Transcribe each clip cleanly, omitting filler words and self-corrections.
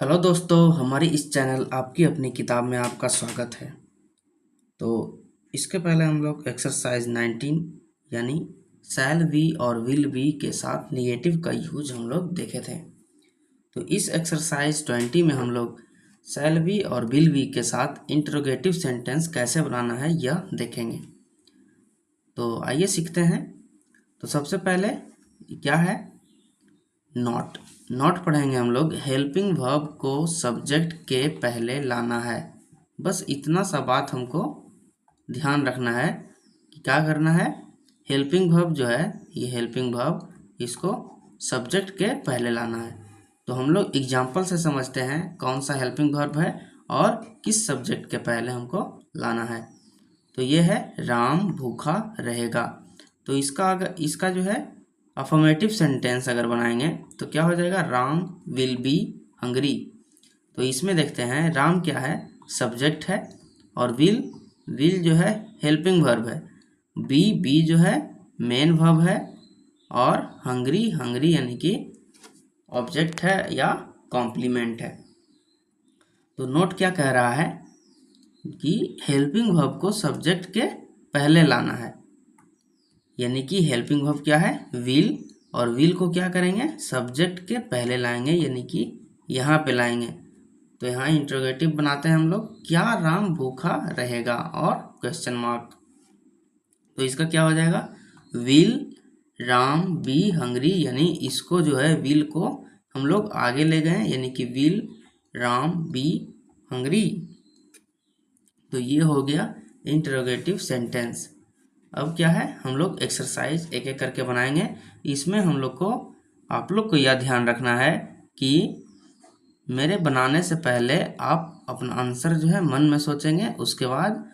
Hello दोस्तों, हमारी इस चैनल आपकी अपनी किताब में आपका स्वागत है। तो इसके पहले हम लोग एक्सरसाइज 19 यानी शैल बी और विल बी के साथ निगेटिव का यूज हम लोग देखे थे। तो इस एक्सरसाइज 20 में हम लोग शैल बी और विल बी के साथ इंटरोगेटिव सेंटेंस कैसे बनाना है यह देखेंगे। तो आइए सीखते हैं। तो सबसे पहले क्या है, नॉट। नॉट पढ़ेंगे हम लोग। हेल्पिंग वर्ब को सब्जेक्ट के पहले लाना है। बस इतना सा बात हमको ध्यान रखना है कि क्या करना है। हेल्पिंग वर्ब जो है, ये हेल्पिंग वर्ब इसको सब्जेक्ट के पहले लाना है। तो हम लोग एग्जाम्पल से समझते हैं कौन सा हेल्पिंग वर्ब है और किस सब्जेक्ट के पहले हमको लाना है। तो ये है राम भूखा रहेगा। तो इसका जो है अफर्मेटिव सेंटेंस अगर बनाएंगे तो क्या हो जाएगा, राम विल बी हंग्री। तो इसमें देखते हैं राम क्या है, सब्जेक्ट है, और विल जो है हेल्पिंग वर्ब है, बी जो है मेन वर्ब है, और हंग्री यानी कि ऑब्जेक्ट है या कॉम्प्लीमेंट है। तो नोट क्या कह रहा है कि हेल्पिंग वर्ब को सब्जेक्ट के पहले लाना है, यानी कि हेल्पिंग वर्ब क्या है, विल, और विल को क्या करेंगे, सब्जेक्ट के पहले लाएंगे, यानी कि यहाँ पे लाएंगे। तो यहाँ इंट्रोगेटिव बनाते हैं हम लोग, क्या राम भूखा रहेगा और क्वेश्चन मार्क। तो इसका क्या हो जाएगा, विल राम बी हंग्री, यानी इसको जो है विल को हम लोग आगे ले गए, यानी कि विल राम बी हंग्री। तो ये हो गया इंट्रोगेटिव सेंटेंस। अब क्या है, हम लोग एक्सरसाइज एक एक करके बनाएंगे। इसमें हम लोग को, आप लोग को यह ध्यान रखना है कि मेरे बनाने से पहले आप अपना आंसर जो है मन में सोचेंगे, उसके बाद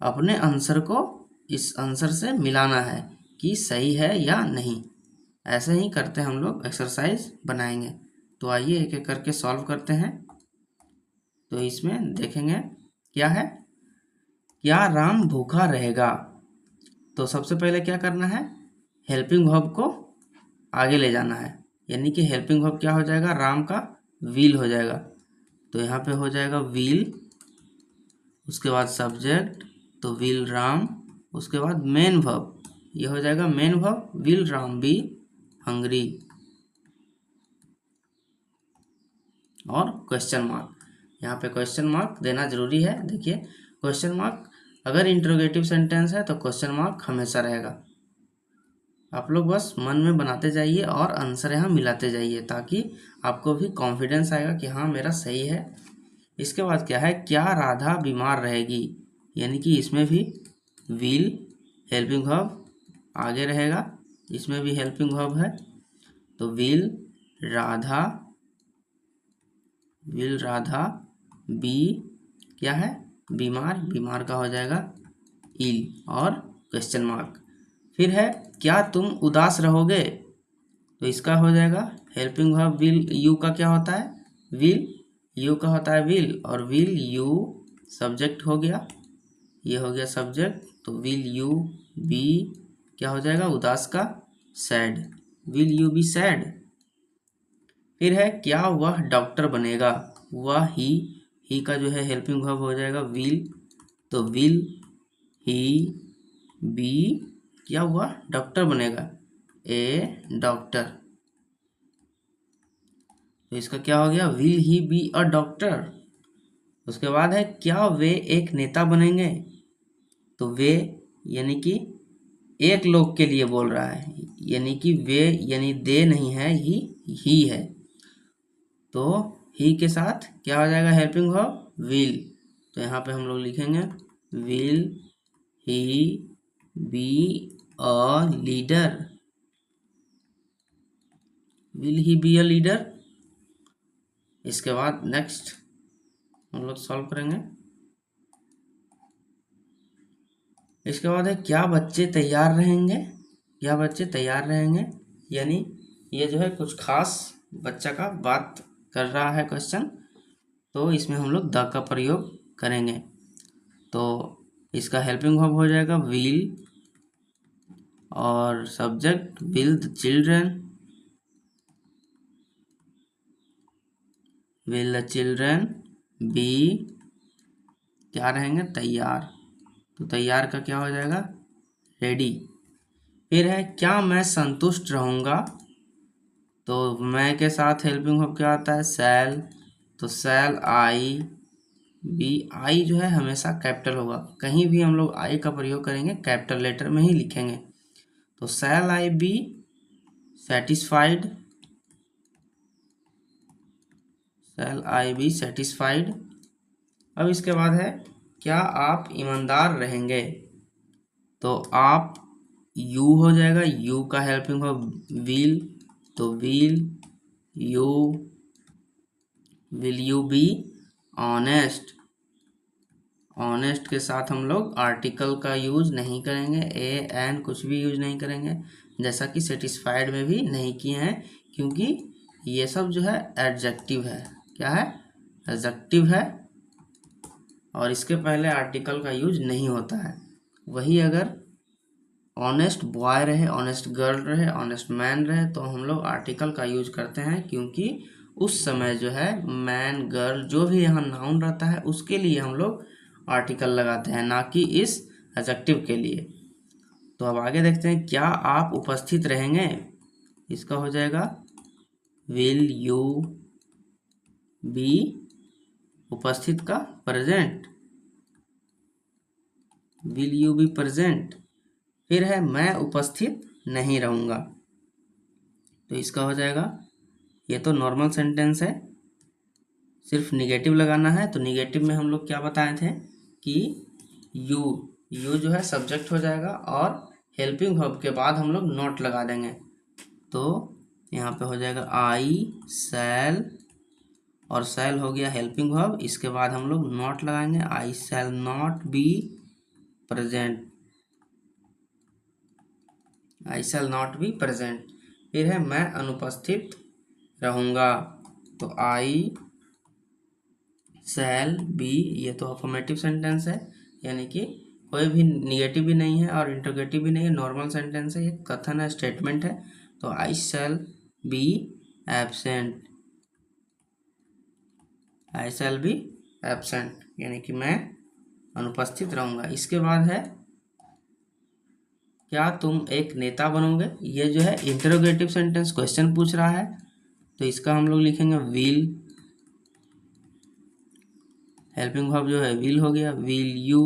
अपने आंसर को इस आंसर से मिलाना है कि सही है या नहीं। ऐसे ही करते हम लोग एक्सरसाइज बनाएंगे। तो आइए एक एक करके सॉल्व करते हैं। तो इसमें देखेंगे क्या है, क्या राम भूखा रहेगा। तो सबसे पहले क्या करना है, हेल्पिंग वर्ब को आगे ले जाना है, यानी कि हेल्पिंग वर्ब क्या हो जाएगा, राम का विल हो जाएगा। तो यहाँ पे हो जाएगा विल, उसके बाद सब्जेक्ट, तो विल राम, उसके बाद मेन वर्ब, ये हो जाएगा main verb will Ram be hungry, और क्वेश्चन मार्क। यहाँ पे क्वेश्चन मार्क देना जरूरी है। देखिए क्वेश्चन मार्क अगर इंट्रोगेटिव सेंटेंस है तो क्वेश्चन मार्क हमेशा रहेगा। आप लोग बस मन में बनाते जाइए और आंसर यहाँ मिलाते जाइए, ताकि आपको भी कॉन्फिडेंस आएगा कि हाँ मेरा सही है। इसके बाद क्या है, क्या राधा बीमार रहेगी, यानी कि इसमें भी विल हेल्पिंग वर्ब आगे रहेगा, इसमें भी हेल्पिंग वर्ब है। तो राधा विल राधा बी क्या है, बीमार का हो जाएगा इल, और क्वेश्चन मार्क। फिर है क्या तुम उदास रहोगे, तो इसका हो जाएगा हेल्पिंग वर्ब विल यू का क्या होता है, विल यू का होता है विल, और विल यू सब्जेक्ट हो गया, ये हो गया सब्जेक्ट। तो विल यू बी क्या हो जाएगा, उदास का sad, will you be sad. फिर है क्या वह डॉक्टर बनेगा, वह ही का जो है हेल्पिंग वर्ब हो जाएगा विल, तो विल ही बी क्या हुआ, डॉक्टर बनेगा, ए डॉक्टर। तो इसका क्या हो गया, will he be a doctor. उसके बाद है क्या वे एक नेता बनेंगे, तो वे यानी कि एक लोग के लिए बोल रहा है, यानी कि वे यानी दे नहीं है, ही है। तो ही के साथ क्या हो जाएगा, हेल्पिंग वर्ब विल। तो यहाँ पे हम लोग लिखेंगे will he B a leader, will he B a leader. इसके बाद नेक्स्ट हम लोग सॉल्व करेंगे। इसके बाद है क्या बच्चे तैयार रहेंगे, क्या बच्चे तैयार रहेंगे, यानी ये जो है कुछ खास बच्चा का बात कर रहा है क्वेश्चन, तो इसमें हम लोग द का प्रयोग करेंगे। तो इसका हेल्पिंग वर्ब हो जाएगा विल, और subject will the children, will the children be, क्या रहेंगे, तैयार। तो तैयार का क्या हो जाएगा, रेडी। फिर है क्या मैं संतुष्ट रहूँगा, तो मैं के साथ हेल्पिंग वर्ब क्या आता है, शैल। तो शैल आई बी, आई जो है हमेशा कैपिटल होगा, कहीं भी हम लोग आई का प्रयोग करेंगे कैपिटल लेटर में ही लिखेंगे। तो shall I be satisfied, shall I be satisfied. अब इसके बाद है क्या आप ईमानदार रहेंगे, तो आप यू हो जाएगा, यू का हेल्पिंग वर्ब विल, तो will you be honest. Honest के साथ हम लोग आर्टिकल का यूज नहीं करेंगे, ए एन कुछ भी यूज नहीं करेंगे, जैसा कि सेटिस्फाइड में भी नहीं किए हैं, क्योंकि ये सब जो है एडजेक्टिव है। क्या है, एडजेक्टिव है, और इसके पहले आर्टिकल का यूज नहीं होता है। वही अगर ऑनेस्ट बॉय रहे, ऑनेस्ट गर्ल रहे, ऑनेस्ट मैन रहे, तो हम लोग आर्टिकल का यूज करते हैं, क्योंकि उस समय जो है मैन गर्ल जो भी यहाँ नाउन रहता है उसके लिए हम लोग आर्टिकल लगाते हैं, ना कि इस एडजेक्टिव के लिए। तो अब आगे देखते हैं क्या आप उपस्थित रहेंगे, इसका हो जाएगा विल यू बी, उपस्थित का present, will you B present. फिर है मैं उपस्थित नहीं रहूँगा, तो इसका हो जाएगा, ये तो नॉर्मल सेंटेंस है, सिर्फ निगेटिव लगाना है। तो निगेटिव में हम लोग क्या बताए थे कि यू जो है सब्जेक्ट हो जाएगा, और हेल्पिंग वर्ब के बाद हम लोग नॉट लगा देंगे। तो यहाँ पे हो जाएगा आई शैल, और शैल हो गया हेल्पिंग वर्ब, इसके बाद हम लोग नॉट लगाएंगे, I shall not be present, I shall not be present. फिर है मैं अनुपस्थित रहूँगा, तो आई शैल बी, ये तो अफर्मेटिव सेंटेंस है, यानी कि कोई भी निगेटिव भी नहीं है और इंटरोगेटिव भी नहीं है, नॉर्मल सेंटेंस है, ये कथन है, स्टेटमेंट है। तो I shall be absent, I shall be absent, यानी कि मैं अनुपस्थित रहूँगा। इसके बाद है क्या तुम एक नेता बनोगे, ये जो है इंटरोगेटिव सेंटेंस क्वेश्चन पूछ रहा है, तो इसका हम लोग लिखेंगे विल, हेल्पिंग वर्ब जो है विल हो गया, will you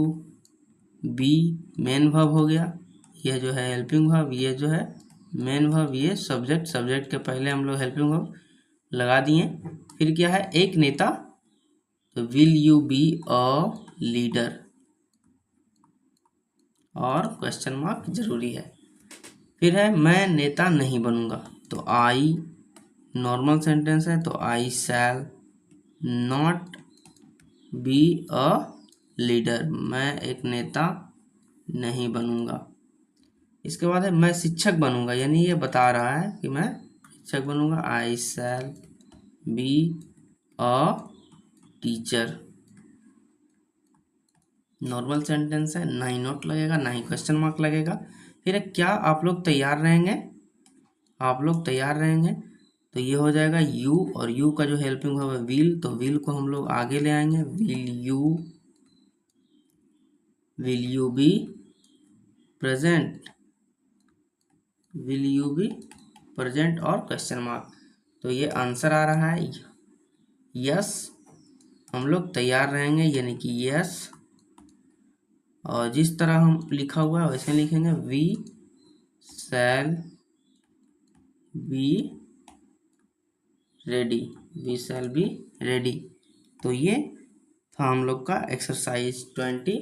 be main verb हो गया, यह जो है हेल्पिंग वर्ब, ये जो है मेन वर्ब, ये सब्जेक्ट, सब्जेक्ट के पहले हम लोग हेल्पिंग वर्ब लगा दिए। फिर क्या है एक नेता, तो will you B a leader, और क्वेश्चन मार्क जरूरी है। फिर है मैं नेता नहीं बनूंगा, तो आई नॉर्मल सेंटेंस है, तो I shall not be a leader, मैं एक नेता नहीं बनूंगा। इसके बाद है मैं शिक्षक बनूंगा, यानी ये बता रहा है कि मैं शिक्षक बनूंगा, I shall be a teacher, normal sentence है, ना ही नोट लगेगा ना ही क्वेश्चन मार्क लगेगा। फिर क्या आप लोग तैयार रहेंगे, आप लोग तैयार रहेंगे, तो ये हो जाएगा यू, और यू का जो हेल्पिंग वर्ब है विल, तो विल को हम लोग आगे ले आएंगे, will you be present, will you be present और क्वेश्चन मार्क। तो ये आंसर आ रहा है यस, हम लोग तैयार रहेंगे, यानी कि यस, और जिस तरह हम लिखा हुआ है वैसे लिखेंगे, we shall be ready, we shall be ready. तो ये था हम लोग का एक्सरसाइज 20।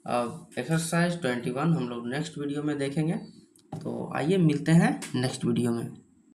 अब एक्सरसाइज 21 हम लोग नेक्स्ट वीडियो में देखेंगे। तो आइए मिलते हैं नेक्स्ट वीडियो में।